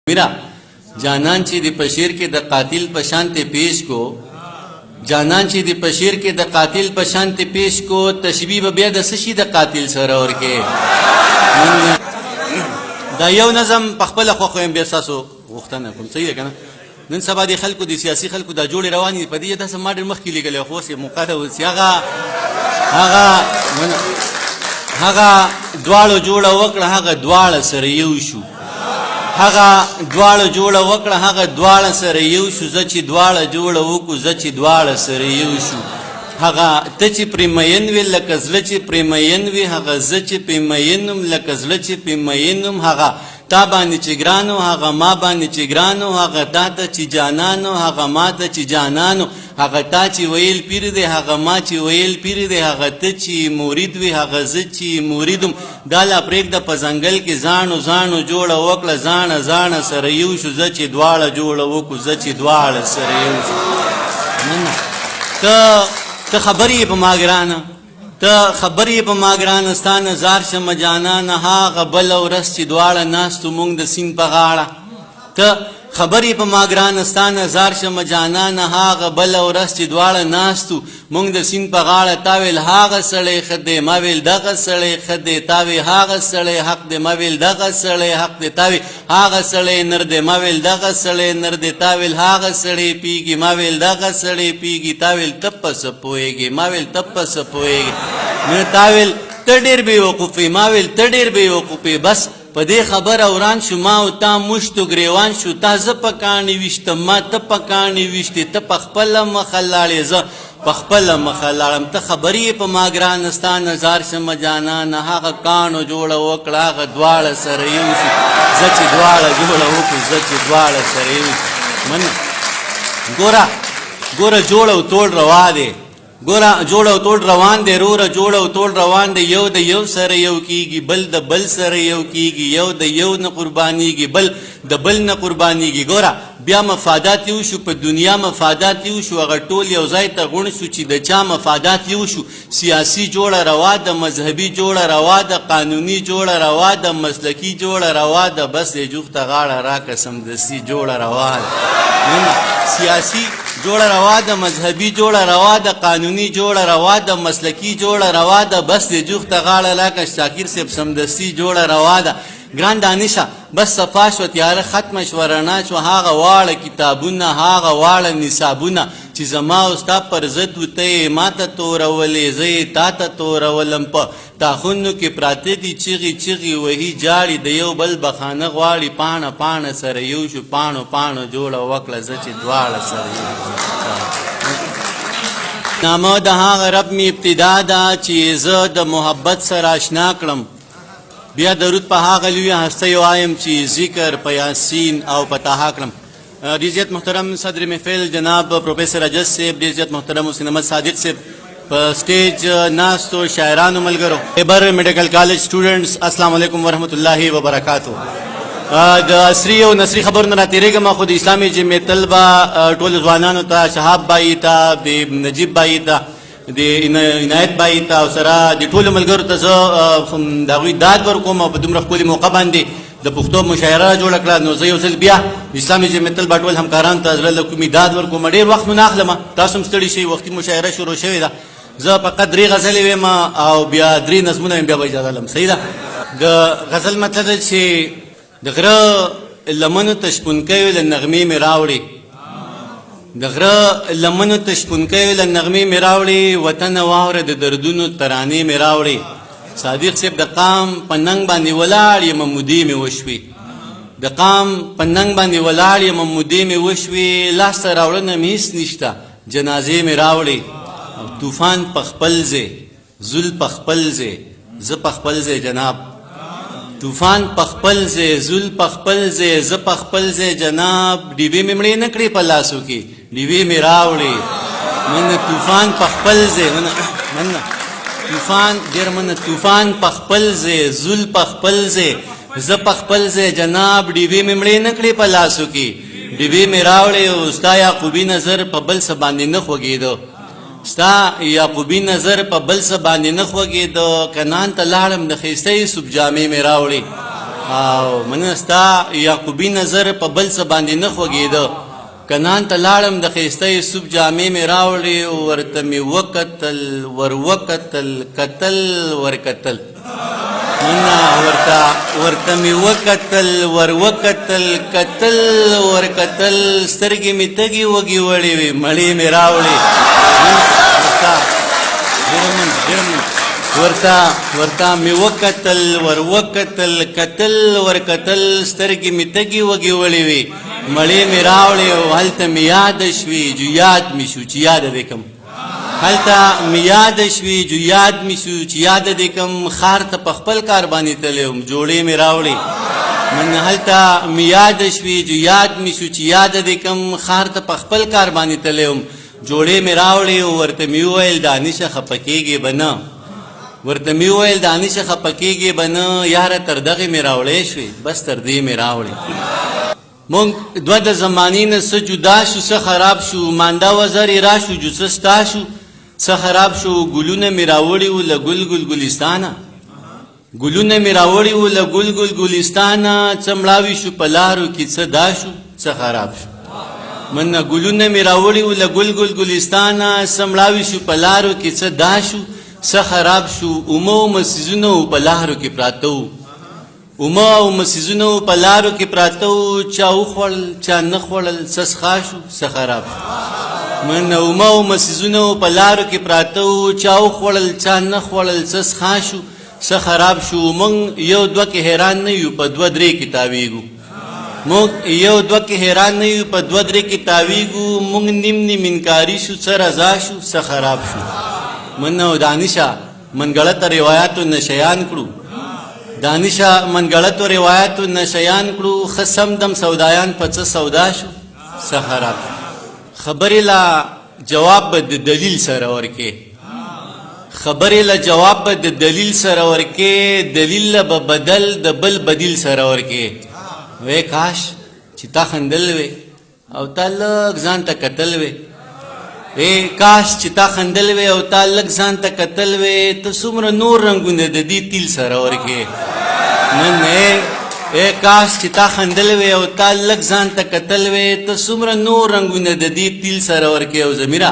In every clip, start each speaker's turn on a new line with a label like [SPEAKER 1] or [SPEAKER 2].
[SPEAKER 1] میرا جانان چې د پشیر کې د قاتل په شان ته پیش کو جانان چې د پشیر کې د قاتل په شان ته پیش کو تشبیه بیا د سشي د قاتل سره ورکه دا یو نظم په خپل خو خو بیا تاسو وختنه کوم صحیح ده کنه نن سبا د خلکو د سیاسي خلکو د جوړ رواني په دې د سم ماډر مخ کې لګل خو سي مقاده وسیغه هغه دواړو جوړه وکړه هغه دواړه سره یو شو هغه دواړه جوړه وکړه هغه دواړه سره یو شو زه چې دواړه جوړه وکړو زه چې دواړه سره یو شو هغه ته چې پرېمین وي لکه زړه چې پرېمین وي هغه زه چې پرېمین وم لکه زړه چې پرېمین وم هغه تا باندې چې ګرانو هغه ما باندې چې ګرانو هغه تا ته چې جانانو هغه ما ته چې جانانو هغه تا چې ویل پیر دی هغه ما چې ویل پیر دی هغه ته چې مرید وي هغه زه چې مریدم دا لا پرېږده په ځنګل کې زاڼو زاڼو جوړه وکړه زاڼه زاڼه سره یو شو زه چې دواړه جوړه وکړو زه چې دواړه سره یو شو ته خبر یې په ما ګرانه ته خبر یې په ما ګرانه ستا نظار شمه جانانه هغه بله ورځ چې دواړه ناستو مونږ د سیند په غاړه ته خبر یې په ما ګرانه ستا نظار شمه جانانه هغه بله ورځ چې دواړه ناستو مونږ د سیند په غاړه تا ویل هغه سړی ښه دی ما ویل دغه سړی ښه دی تا وی هغه سړی حق دی ما ویل دغه سړی حق دی تا وی هغه سړی نر دی ما ویل دغه سړی نر دی تا ویل هغه سړی پیږي ما ویل دغه سړی پیږي تا ویل ته په څه پوهېږې ما ویل ته په څه پوهېږې نو تا ویل ته ډېر بېوقوفې ما ویل ته ډېر بېوقوفې بس په دې خبره وران شو ما او تا مشتو ګریوان شو تا زه په کاڼي ویشتم ما ته په کاڼي ویشتې ته په خپله مخه لاړې زه په خپله مخه لاړم ته خبرې یې په ما ګرانه ستا نظار شمه جانانه هغه کاڼو جوړه وکړه هغه دواړه سره یو شو زه چې دواړه جوړه وکړو زه چې دواړه سره یو شو منه ګوره جوړ او توړ روا دی ګوره جوړ او توړ روان دی روره جوړ او توړ روان دی یو د یو سره یو کیږي بل د بل سره یو کیږي یو د یو نه قربانیږي بل د بل نه قربانیږي ګوره بیا مفادات یو شو په دنیا مفادات یو شو هغه ټول یو ځای ته غونډ شو چې د چا مفادات یو شو سیاسي جوړه روا د مذهبي جوړه روا د قانوني جوړه روا د مسلکي جوړه روا د بس یې جوخته غاړه راکه سمدستي جوړه روا سیاسي جوړه روا د مذهبي جوړه روا د قانوني جوړه روا د مسلکي جوړه روا د بس د جوخته غاړه لاکه شاکر صاحب سمدستي جوړه روا ده ګران دانشه بس صفا شو تیاره ختمه شو رڼا شو هغه واړه کتابونه هغه واړه نصابونه چې زما او ستا پر ضد و ته یې ما ته تورولې زه یې تا ته تورولم په تاخونو کې پراته دي چغې چغې وهي جاړي د یو بل بخانه غواړي پاڼه پاڼه سره یو شو پاڼو پاڼو جوړه وکړه زه چې دواړه سره یو نامه د هغه رب مې ابتدا ده چې زه د محبت سره اشنا کړم بیا درود په هغه لویه هستی وایم چې ذکر په یاسین او په طه کړم ډېر زیات محترم صدر محفل جناب پروفیسر اجز صاحب ډېر زیات محترم حسین احمد صادق صاحب په سټیج ناستو شاعرانو ملګرو خیبر میډیکل کالج سټوډنټس السلام علیکم ورحمت الله وبرکاتو د عصري او نثري خبرونه راتېرېږم خو د اسلامي جمعیت طلبه ټولو ځوانانو ته شهاب بایي ته د نجیب بایي ته د عنایت بایي ته او سره د ټولو ملګرو ته زه د هغوی داد ورکوم او په دومره ښکلي موقع باندې د پښتو مشاعره جوړه کړه نو زه یو ځل بیا اسلامي جمعیت طلبه ټول همکارانو ته زړه له کومې داد ورکوم ډېر وخت مو نه اخلم تاسو هم ستړي شئ وختي مشاعره شروع شوې ده زه فقط 3 غزلې ویم او بیا 3 نظمونه ویم بیا به اجازه لرم صحیح ده د غزل مطلب ده چې د غره لمنو ته شپونکی له نغمې مې راوړې د غره لمنو ته شپونکی له نغمې مې راوړې وطنه واوره د دردونو ترانې مې راوړې صادق صاحب د قام په ننګ باندې ولاړ یم مودې مې وشوې د قام په ننګ باندې ولاړ یم مودې مې وشوې لاسته راوړنه مې هېڅ نشته جنازې مې راوړې طوفان په خپل ځای زل په خپل ځای زه په خپل ځای جناب طوفان په خپل ځای زل په خپل ځای زه په خپل ځای جناب ډیوې مې مړې نه کړې په لاسو کې ډیوې مې راوړې منه طوفان په خپل ځای منه طوفان ډېر منه طوفان په خپل ځای زل په خپل ځای زه په خپل ځای جناب ډیوې مې مړې نه کړې په لاسو کې ډیوې مې راوړې او ستا یعقوبي نظر په بل څه باندې نه خوږېده ستا یعقوبي نظر په بل څه باندې نه خوږېده کنان ته لاړم د ښایسته یوسف جامې مې راوړې او مننه ستا یعقوبي نظر په بل څه باندې نه خوږېده کنان ته لاړم د ښایسته یوسف جامې مې راوړې ورته مې وکتل وروکتل کتل ورکتل مننه ورته مې وکتل وروکتل کتل ورکتل سترګې مې تږې وږې وړې وې مړې مې راوړې ورته مې وکتل وروکتل کتل ورکتل سترګې مې تږې وږې وړې وې مړې مې راوړې او هلته مې یاده شوې جو یاد مې شو چې یاده دې کم هلته مې یاده شوې جو یاد مې شو چې یاده دې کم ښار ته په خپل کار باندې تللی وم جوړې مې راوړې من هلته مې یاده شوې جو یاد مې شو چې یاده دې کم ښار ته په خپل کار باندې تللی وم جوړې مې راوړې او ورته مې وویل دانشه خفه کېږې به نه ورته مې وویل دانشه خفه کېږې به نه یاره تر دغې مې راوړې شوې بس تر دې مې راوړې مونږ دوه د زمانې نه څه جدا شو څه خراب شو مانده وزرې را شو جو څه ستا شو څه خراب شو ګلونه مې راوړي وو له ګل ګل ګلستانه ګلونه مې راوړي وو له ګل ګل ګلستانه څه مړاوي شو په لارو کې څه دا شو څه خراب شو مننه ګلونه مې راوړي وو له ګل ګل ګلستانه څه مړاوي شو په لارو کې څه دا شو څه خراب شو اومه او مسیزونه په لارو کې پراته وو اومه او مسیزونه په لارو کې پراته وو چا وخوړل چا نه خوړل څه څښا شو څه خراب شو من اومه او مسیزونه په لارو کې پراته وو چا وخوړل چا نه خوړل څه څښا شو څه خراب شو موږ یو دوه کې حیران نه یو په دوه درې کې تاویږو موږ یو دوه کې حیران نه یو په دوه درې کې تاویږو موږ نیم نیم انکاري شو څه رضا شو څه خراب شو من او دانشه من غلط روایتو نشیان کړو دانشه من غلط روایتو نشیان کړو خصم دم سودایان په څه سودا شو څه خراب شو خبرې لا جواب به د دلیل سره ورکې خبرې لا جواب به د دلیل سره ورکې دلیل به بدل د بل بدیل سره ورکې وې کاش چې تا خندل وې او تا لږ ځان ته کتل وې کاش چې تا خندل وې او تا لږ ځان ته کتل وې ته څومره نور رنګونه د دې تیل سره ورکې نن کاش چې تا خندل وې او تا لږ ځان ته کتل وې ته څومره نور رنګونه د دې تیل سره ورکې او ضمیره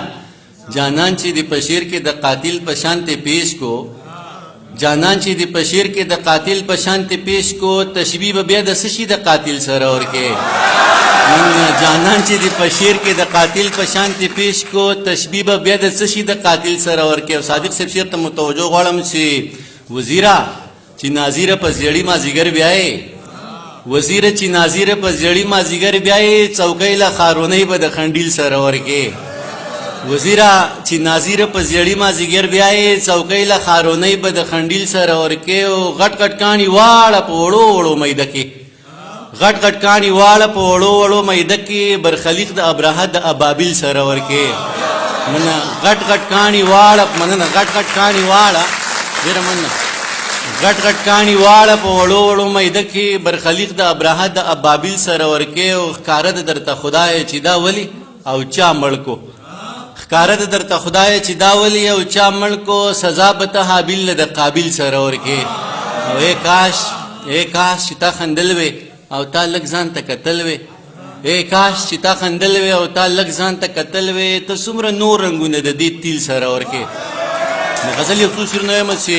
[SPEAKER 1] جانان چې د پشیر کې د قاتل په شانته پیش کو جانان چې د پشیر کې د قاتل په شانته پیش کو تشبیه به بیا د سشي د قاتل سره ورکې جانان چې د پشیر کې د قاتل په شانته پیش کو تشبیه به بیا د سشي د قاتل سره ورکې او صادق صاحب شیر ته متوجه غواړم چې وزیره چې ناظره په زیړی ما زیګر بیاي وزیره چې ناظره په زیړی ما زیګر بیاي چوکۍ له خارونی به د خندیل سره ورکې وزیره چې ناظره په زیړی ما زیګر بیاي چوکۍ له خارونی به د خندیل سره ورکې او غټ غټ کانی واړه په وړو وړو میده کې غټ غټ کانی واړه په وړو وړو میده کې برخلیق د ابراهه د ابابیل سره ورکې مننه غټ غټ کانی واړه مننه غټ غټ کانی واړه ډېره مننه غټ غټ کانی واړه په وړو وړو میده کې برخلیق د ابراهه د ابابیل سره ورکې او ښکاره د درته خدای چې دا ولی او چا مړ کو ښکاره د درته خدای چې دا ولی او چا مړ کو سزا به ته حابیل د قابل سره ورکې او کاش چې تا خندل وې او تا لږ ځان ته کتل وې کاش چې تا خندل وې او تا لږ ځان ته کتل وې ته څومره نور رنګونه د دې تیل سره ورکې غزل یو څو شعرونه وایم چې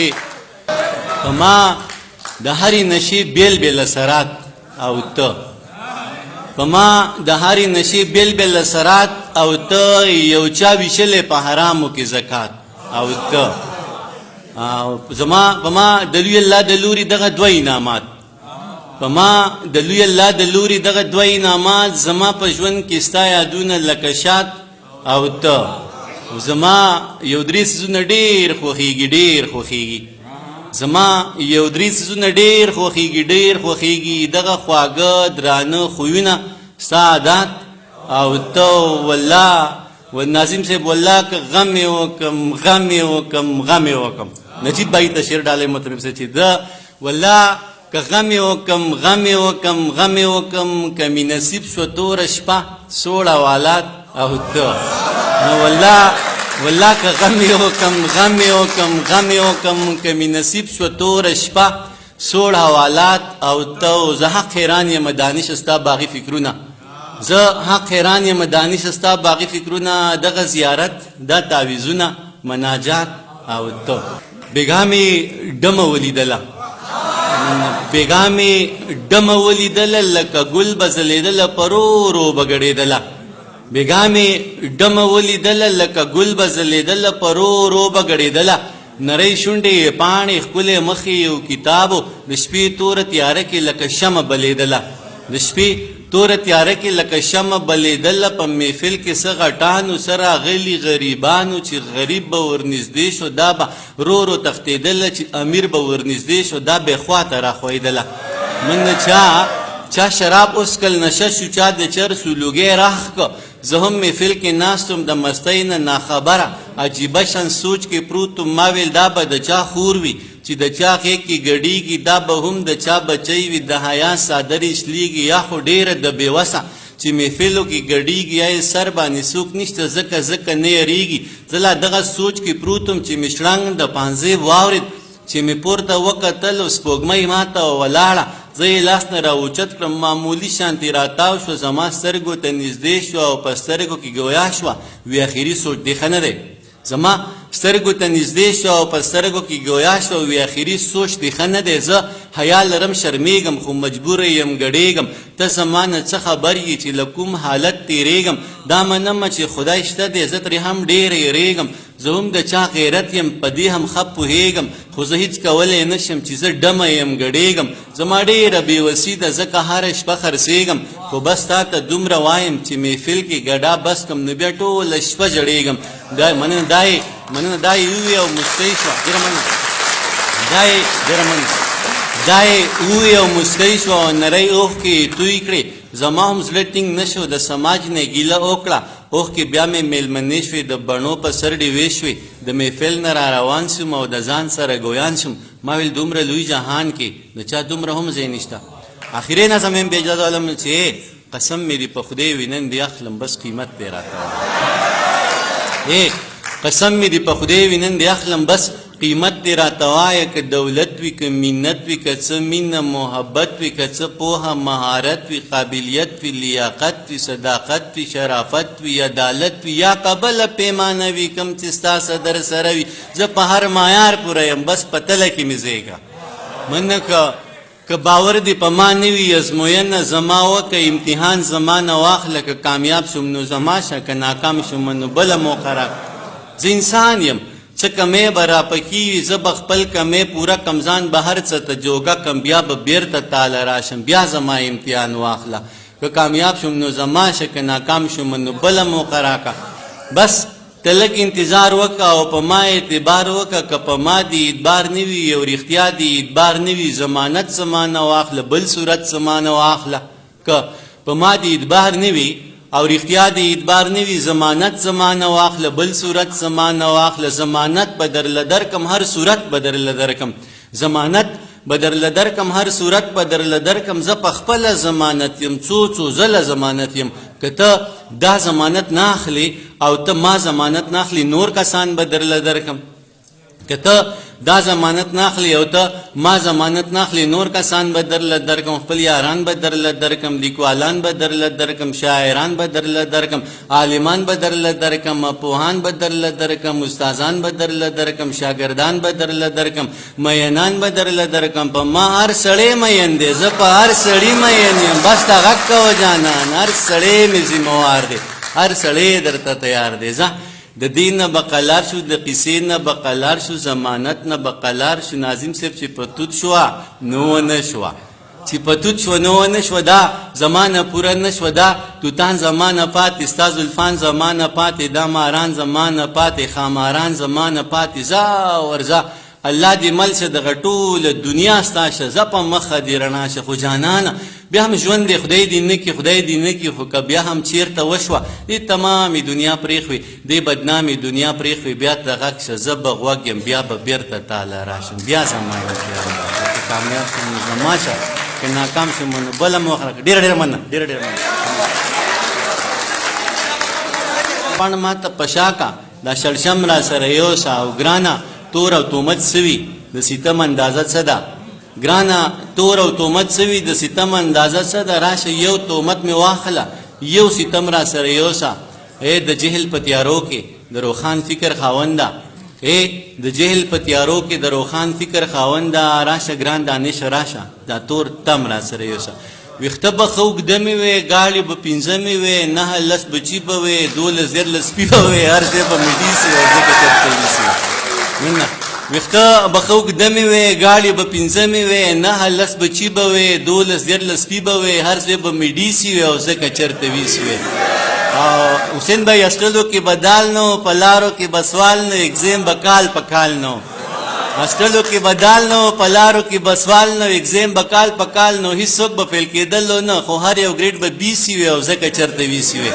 [SPEAKER 1] په ما د هرې نشې بیل بیل اثرات او ته په ما د هرې نشې بیل بیل اثرات او ته یو چا ویشلې په حرامو کې زکات او ته په ما د لوی الله د لوري دغه دوه انعامات په ما د لوی الله د لوري دغه دوه انعامات زما په ژوند کې ستا یادونه لکه شات او ته زما یو درې څیزونه ډېر خوښېږي زما یو درې څیزونه ډېر خوښېږي دغه خواږه درانه خویونه ستا عادات او ته والله ناظم صاحب والله که غم یې وکم نجیب بھائی ته شعر ډالۍ مطلب سے چې ده والله که غم یې وکم که مې نصیب شو توره شپه سوړ حوالات او ته والله که غم یې وکم که مې نصیب شو توره شپه سوړ حوالات او ته زه حق حیران یم دانش ستا باغي فکرونه زه حق حیران یم دانش ستا باغي فکرونه دغه زیارت دا تعویذونه مناجات او ته بېګا مې ډمه ولیدله بېګا مې ډمه ولیدله لکه ګل به ځلېدله په رو رو به ګډېدله بېګا مې ډمه ولیدله لکه ګل به ځلېدله په رو رو به ګډېدله نری شونډې پاڼې ښکلې مخې یو کتابو د شپې توره تیاره کې لکه شمه بلېدله د شپې توره تیاره کې لکه شمه بلېدله په محفل کې څه غټانو سره غلي غریبانو چې غریب به ورنږدې شو دا به رو رو تښتېدله چې امیر به ورنږدې شو دا بې خواته راښویدله من چا شراب اسکل نشه شو چا د چرسو لوګی راخ که زه هم محفل کې ناست وم د مستۍ نه ناخبره عجیبه شان سوچ کې پروت وم ما ویل دا به د چا خور وي چې د چا غېږ کې ګډېږي دا به هم د چا بچی وي د حیا څادرې شلېږي یا خو ډېره د بېوسه چې محفلو کې ګډېږي یا یې سر باندې څوک نشته ځکه نه یریږي زه لا دغه سوچ کې پروت وم چې مې شړنګ د پانځې واورېد چې مې پورته وکتل سپوږمۍ ماته ولاړه زه یې لاس نه راوچت کړم معمولي شانتې راتاو شوه زما سترګو ته نږدې شوه او په سترګو کې ګویا شوه وی اخري سوچ دی ښه نه دی زما سترګو ته نږدې شوه او په سترګو کې ګویا شوه وی اخري سوچ دی ښه نه دی زه حیا لرم شرمېږم خو مجبوره یم ګډېږم ته زما نه څه خبر یې چې له کوم حالت تېرېږم دا منمه چې خدای شته دی زه ترې هم ډېره یېرېږم زه هم د چا غیرت یم په دې هم ښه پوهېږم خو زه هېڅ کولی نه شم چې زه ډمه یم ګډېږم زما ډېره بېوسي ده ځکه هره شپه خرڅېږم خو بس تا ته دومره وایم چې محفل کې ګډا بس کم نو بیا ټوله شپه ژړېږم مننه دا یې ووی او مسکی شوه ډېره مننه دا یې ووی او مسکی شوه او نری اوښکې یې توی کړې زما هم زړه ټینګ نه شو د سماج نه ګیله وکړه اوښکې بیا مې میلمنې شوې د بڼو په سر ډیوې شوې د محفل نه را روان شوم او د ځان سره ګویان شوم ما ویل دومره لوی جهان کې د چا دومره هم ځای نشته اخرې نظم یم بې اجازه علم چې قسم مې دې په خدای وي نن دې اخلم بس قیمت دې راته قسم مې دې په خدای وي نن دې اخلم بس قیمت دې راته وایه که دولت وي که منت وي که څه مینه محبت وي که څه پوهه مهارت وي قابلیت وي لیاقت وي صداقت وي شرافت وي عدالت وي یا قبله پیمانه وي کوم چې ستاسو در سره وي زه په هر معیار پوره یم بس په تله کې مې ځایږه منه که باور دې په ما نه وي ازموینه زما وکه امتحان زما نه واخله که کامیاب شوم نو زما شه که ناکام شوم نو بله موقع را زه انسان یم څه کمی به راپکي وي زه به خپل کمی پوره کم ځان به هر څه ته جوګه کم بیا به بیرته تاله راشم بیا زما امتحان واخله که کامیاب شوم نو زما شه که ناکام شوم نو بله موقع راکه بس ته لږ انتظار وکړه او په ما اعتبار وکړه که په ما دې اعتبار نه وي او رښتیا دې اعتبار نه وي ضمانت زما نه واخله بل صورت زما نه واخله که په ما دې اعتبار نه وي او رښتیا دې اعتبار نه وي ضمانت زما نه واخله بل صورت زما نه واخله ضمانت به درله درکم هر صورت به درله درکم ضمانت به درله درکم هر صورت به درله درکم زه په خپله ضمانت یم څو ځله ضمانت یم که ته دا ضمانت نه اخلې او ته ما ضمانت نه اخلې نور کسان به درله درکم که ته دا ضمانت نه اخلې او ته ما ضمانت نه اخلې نور کسان به درله درکم خپل یاران به درله درکم لیکوالان به درله درکم شاعران به درله درکم عالمان به درله درکم پوهان به درله درکم استادان به درله درکم شاګردان به درله درکم مینان به درله درکم په ما هر سړی مین دی زه په هر سړي مین یم بس ته غږ کوه جانان هر سړی مې ذمهوار دی هر سړی درته تیار دی ځه د دین نه بقلار شو د قصې نه بقلار شو ضمانت نه بقلار شو ناظم صاحب چې په توت شوه نو ونه شوه چې په توت شوه نو ونه شوه دا زمانه پوره نه شوه دا توتان زمانه پاتې ستا زلفان زمانه پاتې دا ماران زمانه پاتې خاماران زمانه پاتې ځه ورځه الله دې مل شه دغه ټوله دنیا ستا شه زه په مخه دې رڼا شه خو جانانه بیا هم ژوند دی خدای دې نه کړي خدای دې نه کړي خو که بیا هم چېرته وشوه دې تمامې دنیا پرېښوي دې بدنامې دنیا پرېښوي بیا ته غږ شه زه به غوږ یم بیا به بیرته تاله راشم بیا زما یو که کامیاب شم نو زما شه که ناکام شم نو بله مو وخت راکړه ډېره مننه ډېره مننه پاڼه ما ته په شا کا دا شړشم را سره یوسه او ګرانه تور او تومت سوي د ستم اندازه څه ده ګرانه تور او تهمت سوي د ستم اندازه څه ده راشه یو تهمت مې واخله یو ستم را سره یوسه ای د جهل په تیارو کې د روښان فکر خاونده ای د جهل په تیارو کې د روښان فکر خاونده راشه ګران دانش راشه دا تور تم را سره یوسه ویښته به ښه اوږده مې وې ګاړې به پنځه مې وې نهه لس بچي به وې 12 زر سپي به وې هر ځای به مې ډیسي او ځکه چرته ویسي مننه ویښته به ښه اوږده مې وې ګاړې به پنځه مې وې نهه لس بچي به وې 12 زر سپي به وې هر ځای به مې ډیسي وې او ځکه چرته ویسي وې حسین بھائی اسټلو کې به دال نو په لارو کې به سوال نو اگزیم به کال په کال نو اسټلو کې به دال نو په لارو کې به سوال نو اگزیم به کال په کال نو هیڅوک به فیل کېدل نه خو هر یو ګریډ به بیسي وي او ځکه چرته ویسي وي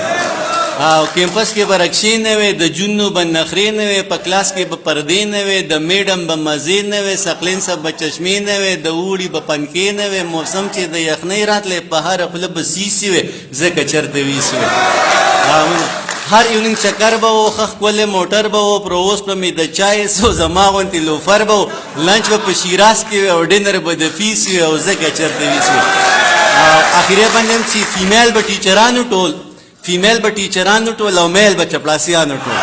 [SPEAKER 1] او کیمپس کې به رکشې نه وي د جونو به نخرې نه وي په کلاس کې به پردې نه وي د میډم به مزې نه وي سقلین صاحب به چشمې نه وي د اوړي به پنکې نه وي موسم چې د یخنۍ راتلی په هره خوله به سیسي وي ځکه چرته ویسي وي هر ایونینګ چکر به و ښه ښکلی موټر به و پرووس به مې د چای سو زما غوندې لوفر به و لنچ به په شیراز کې وي او ډینر به د فیس وي او ځکه چرته ویسي وي اخریا باندې هم چې فیمیل به ټیچرانو ټول فیمیل به ټیچرانو ټول او میل به چپړاسیانو ټول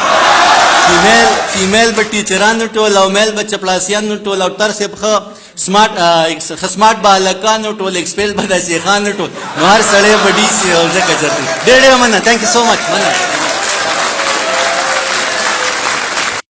[SPEAKER 1] فیمیل به ټیچرانو ټول او میل به چپړاسیانو ټول او تر صاحب ښه سمارټ به هلکانو ټول ایکسپیل به د شیخانو ټول نو هر سړی به ډیسي او ځکه چرته ډېر ډېر مننه تھینک یو سو مچ مننه